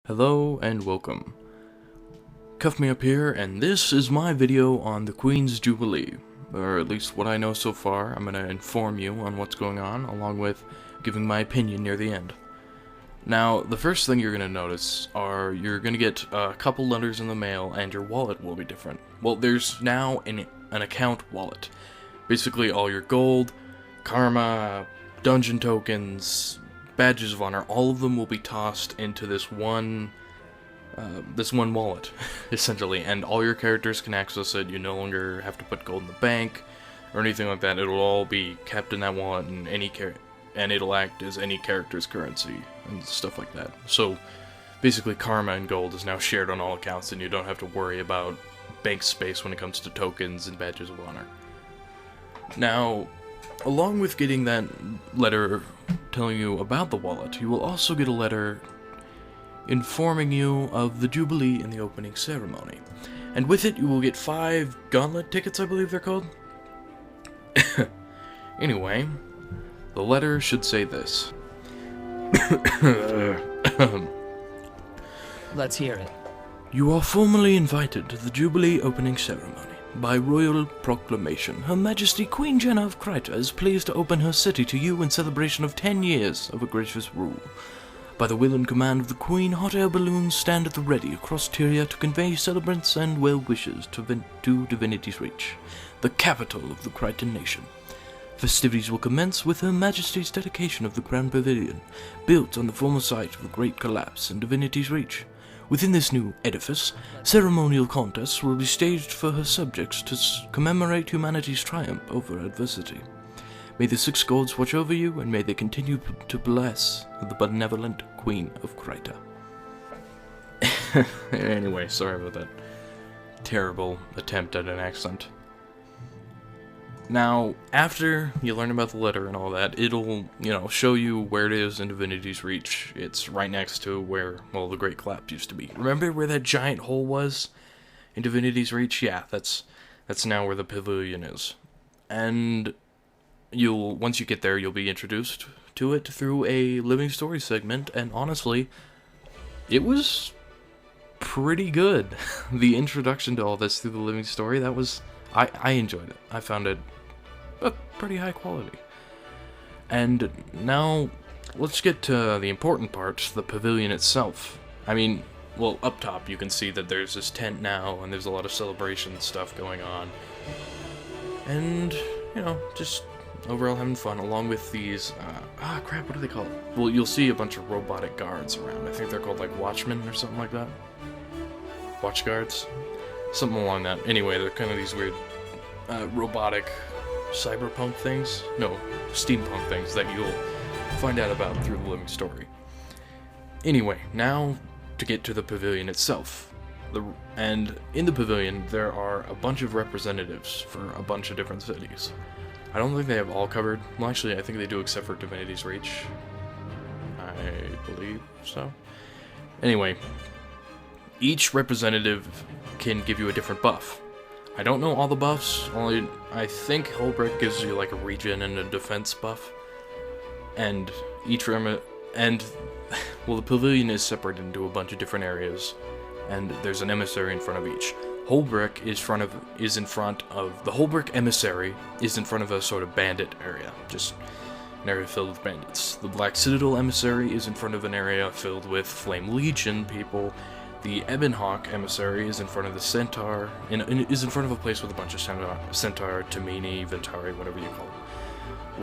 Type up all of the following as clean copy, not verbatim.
Hello and welcome. Cuff me up here, and this is my video on the Queen's Jubilee, or at least what I know so far. I'm going to inform you on what's going on, along with giving my opinion near the end. Now, the first thing you're going to notice are you're going to get a couple letters in the mail, and your wallet will be different. Well, there's now an account wallet. Basically, all your gold, karma, dungeon tokens, badges of honor, all of them will be tossed into this one wallet, essentially, and all your characters can access it. You no longer have to put gold in the bank or anything like that. It'll all be kept in that wallet, and it'll act as any character's currency and stuff like that. So basically, karma and gold is now shared on all accounts, and you don't have to worry about bank space when it comes to tokens and badges of honor. Now, along with getting that letter telling you about the wallet, you will also get a letter informing you of the Jubilee and the opening ceremony. And with it, you will get 5 gauntlet tickets, I believe they're called. Anyway, the letter should say this. Let's hear it. You are formally invited to the Jubilee opening ceremony. By royal proclamation, Her Majesty Queen Jenna of Kryta is pleased to open her city to you in celebration of 10 years of her gracious rule. By the will and command of the Queen, hot air balloons stand at the ready across Tyria to convey celebrants and well wishes to Divinity's Reach, the capital of the Krytan nation. Festivities will commence with Her Majesty's dedication of the Grand Pavillion, built on the former site of the Great Collapse in Divinity's Reach. Within this new edifice, ceremonial contests will be staged for her subjects to commemorate humanity's triumph over adversity. May the 6 gods watch over you, and may they continue to bless the benevolent Queen of Kryta. Anyway, sorry about that terrible attempt at an accent. Now, after you learn about the letter and all that, it'll, show you where it is in Divinity's Reach. It's right next to where, the Great Collapse used to be. Remember where that giant hole was in Divinity's Reach? Yeah, that's now where the Pavillion is. And once you get there, you'll be introduced to it through a living story segment, and honestly, it was pretty good. The introduction to all this through the living story, I enjoyed it. I found it pretty high quality. And now, let's get to the important part, the pavilion itself. I mean, up top you can see that there's this tent now, and there's a lot of celebration stuff going on. And, just overall having fun, along with these, what do they call it? Well, you'll see a bunch of robotic guards around. I think they're called, watchmen or something like that. Watch guards? Something along that. Anyway, they're kind of these weird robotic cyberpunk things. No, steampunk things that you'll find out about through the living story. Anyway, now to get to the pavilion itself. And in the pavilion, there are a bunch of representatives for a bunch of different cities. I don't think they have all covered. Well, actually, I think they do, except for Divinity's Reach. I believe so. Anyway, each representative can give you a different buff. I don't know all the buffs, only I think Holbrick gives you a region and a defense buff. And the pavilion is separated into a bunch of different areas, and there's an emissary in front of each. The Holbrick emissary is in front of a sort of bandit area, just an area filled with bandits. The Black Citadel emissary is in front of an area filled with Flame Legion people. The Ebonhawk emissary is in front of the Centaur, is in front of a place with a bunch of Centaur, Tamini, Ventari, whatever you call them. The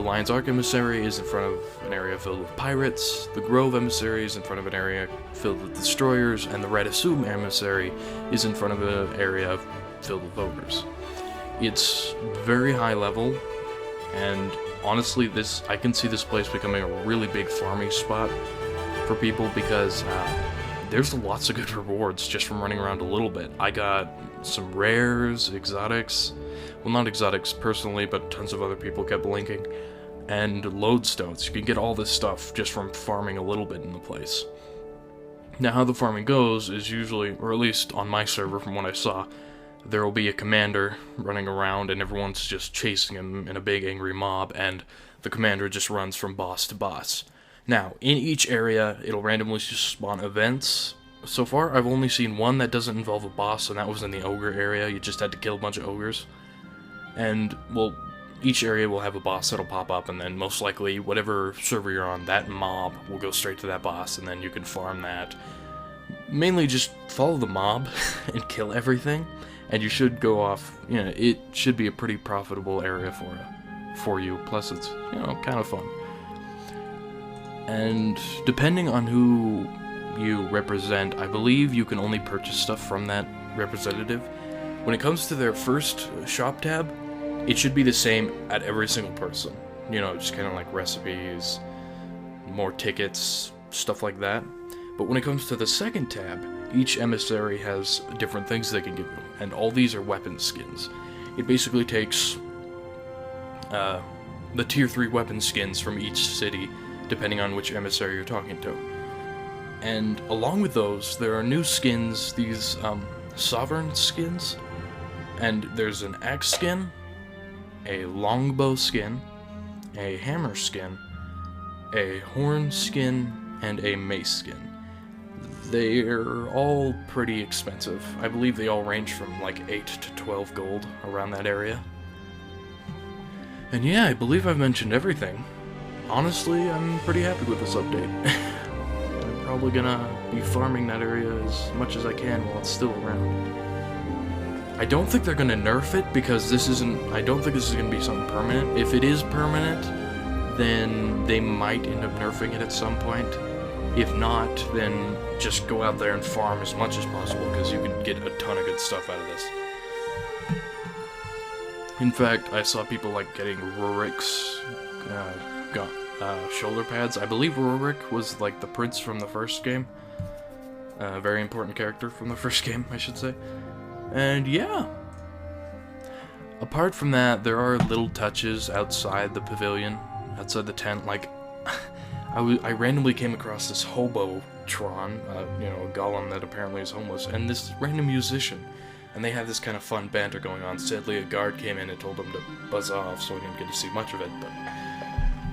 Lion's Ark emissary is in front of an area filled with pirates. The Grove emissary is in front of an area filled with destroyers, and the Red Assume emissary is in front of an area filled with voters. It's very high level, and honestly, I can see this place becoming a really big farming spot for people because there's lots of good rewards just from running around a little bit. I got some rares, exotics. Well, not exotics personally, but tons of other people kept linking. And lodestones. You can get all this stuff just from farming a little bit in the place. Now, how the farming goes is usually, or at least on my server from what I saw, there will be a commander running around and everyone's just chasing him in a big angry mob, and the commander just runs from boss to boss. Now, in each area, it'll randomly just spawn events. So far, I've only seen one that doesn't involve a boss, and that was in the ogre area. You just had to kill a bunch of ogres. And, well, each area will have a boss that'll pop up, and then most likely, whatever server you're on, that mob will go straight to that boss, and then you can farm that. Mainly just follow the mob and kill everything, and you should go off, it should be a pretty profitable area for you, plus it's, kind of fun. And depending on who you represent, I believe you can only purchase stuff from that representative. When it comes to their first shop tab, it should be the same at every single person. Just kind of like recipes, more tickets, stuff like that. But when it comes to the second tab, each emissary has different things they can give you, and all these are weapon skins. It basically takes the tier 3 weapon skins from each city, depending on which emissary you're talking to. And along with those, there are new skins, these sovereign skins, and there's an axe skin, a longbow skin, a hammer skin, a horn skin, and a mace skin. They're all pretty expensive. I believe they all range from like 8 to 12 gold, around that area. And yeah, I believe I've mentioned everything. Honestly, I'm pretty happy with this update. I'm probably gonna be farming that area as much as I can while it's still around. I don't think they're gonna nerf it, because I don't think this is gonna be something permanent. If it is permanent, then they might end up nerfing it at some point. If not, then just go out there and farm as much as possible, because you can get a ton of good stuff out of this. In fact, I saw people like getting Rurik's shoulder pads. I believe Rurik was like the prince from the first game. A very important character from the first game, I should say. And yeah. Apart from that, there are little touches outside the pavilion, outside the tent. Like, I randomly came across this hobo-tron, a golem that apparently is homeless, and this random musician. And they had this kind of fun banter going on. Sadly, a guard came in and told them to buzz off, so we didn't get to see much of it. But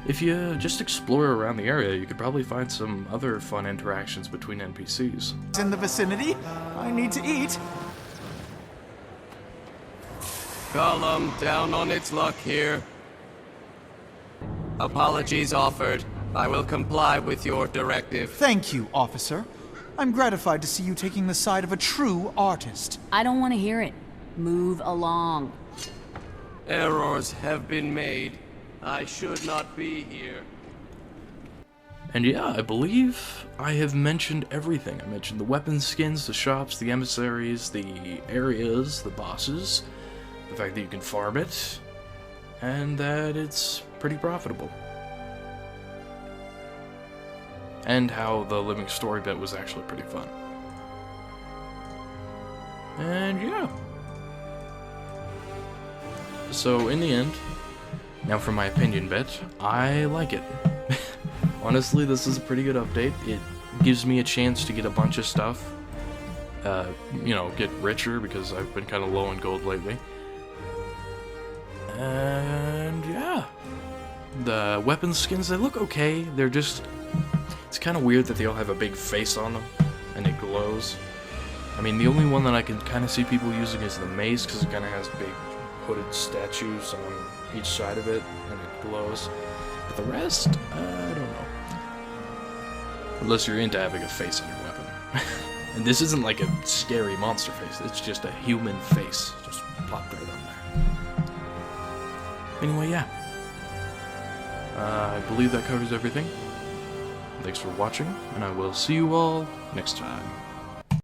if you just explore around the area, you could probably find some other fun interactions between NPCs. In the vicinity, I need to eat. Column down on its luck here. Apologies offered. I will comply with your directive. Thank you, officer. I'm gratified to see you taking the side of a true artist. I don't want to hear it. Move along. Errors have been made. I should not be here. And yeah, I believe I have mentioned everything. I mentioned the weapon skins, the shops, the emissaries, the areas, the bosses, the fact that you can farm it, and that it's pretty profitable. And how the living story bit was actually pretty fun. And yeah. So in the end, now for my opinion bit, I like it. Honestly, this is a pretty good update. It gives me a chance to get a bunch of stuff. Get richer, because I've been kind of low on gold lately. And yeah. The weapon skins, they look okay. They're just... It's kind of weird that they all have a big face on them, and it glows. I mean, the only one that I can kind of see people using is the mace, because it kind of has big hooded statues on each side of it, and it glows. But the rest, I don't know. Unless you're into having a face on your weapon. And this isn't like a scary monster face, it's just a human face, just plopped right on there. Anyway, yeah. I believe that covers everything. Thanks for watching, and I will see you all next time.